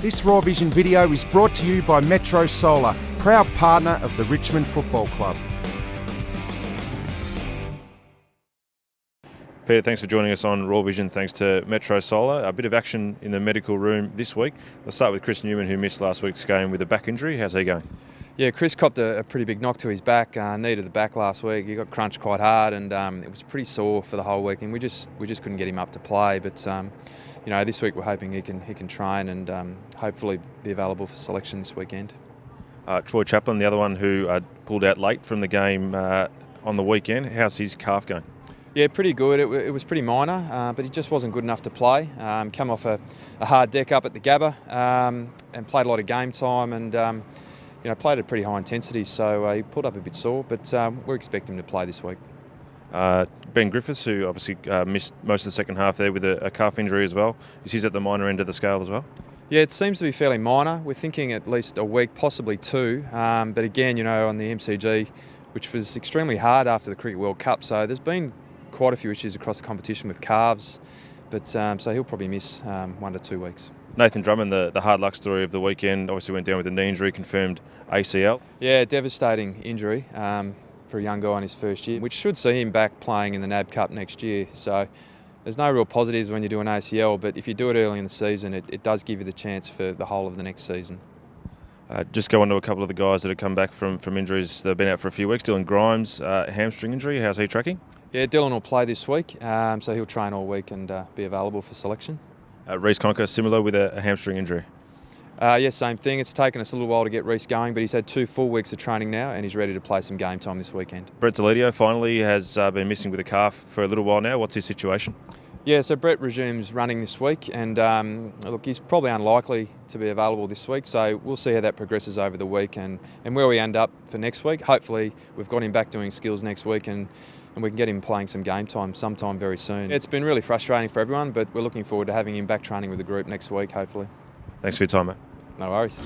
This Raw Vision video is brought to you by Metro Solar, proud partner of the Richmond Football Club. Peter, thanks for joining us on Raw Vision. Thanks to Metro Solar. A bit of action in the medical room this week. Let's start with Chris Newman, who missed last week's game with a back injury. How's he going? Yeah, Chris copped a pretty big knock to his back, knee to the back last week. He got crunched quite hard, and it was pretty sore for the whole week. And we just couldn't get him up to play. But this week we're hoping he can train and hopefully be available for selection this weekend. Troy Chaplin, the other one who pulled out late from the game on the weekend. How's his calf going? Yeah, pretty good. It was pretty minor, but he just wasn't good enough to play. Come off a hard deck up at the Gabba and played a lot of game time and played at pretty high intensity, so he pulled up a bit sore, but we're expecting him to play this week. Ben Griffiths, who obviously missed most of the second half there with a calf injury as well. Is he at the minor end of the scale as well? Yeah, it seems to be fairly minor. We're thinking at least a week, possibly two. But again, on the MCG, which was extremely hard after the Cricket World Cup, so there's been quite a few issues across the competition with calves, but so he'll probably miss 1 to 2 weeks. Nathan Drummond, the hard luck story of the weekend, obviously went down with a knee injury, confirmed ACL. Yeah, devastating injury for a young guy in his first year, which should see him back playing in the NAB Cup next year. So there's no real positives when you do an ACL, but if you do it early in the season, it does give you the chance for the whole of the next season. Just go on to a couple of the guys that have come back from injuries. They've been out for a few weeks. Dylan Grimes, hamstring injury. How's he tracking? Yeah, Dylan will play this week, so he'll train all week and be available for selection. Reece Conker, similar with a hamstring injury. Yeah, same thing. It's taken us a little while to get Reece going, but he's had 2 full weeks of training now and he's ready to play some game time this weekend. Brett Deledio finally has been missing with a calf for a little while now. What's his situation? Yeah, so Brett resumes running this week and look, he's probably unlikely to be available this week, so we'll see how that progresses over the week and where we end up for next week. Hopefully we've got him back doing skills next week and we can get him playing some game time sometime very soon. It's been really frustrating for everyone, but we're looking forward to having him back training with the group next week, hopefully. Thanks for your time, mate. No worries.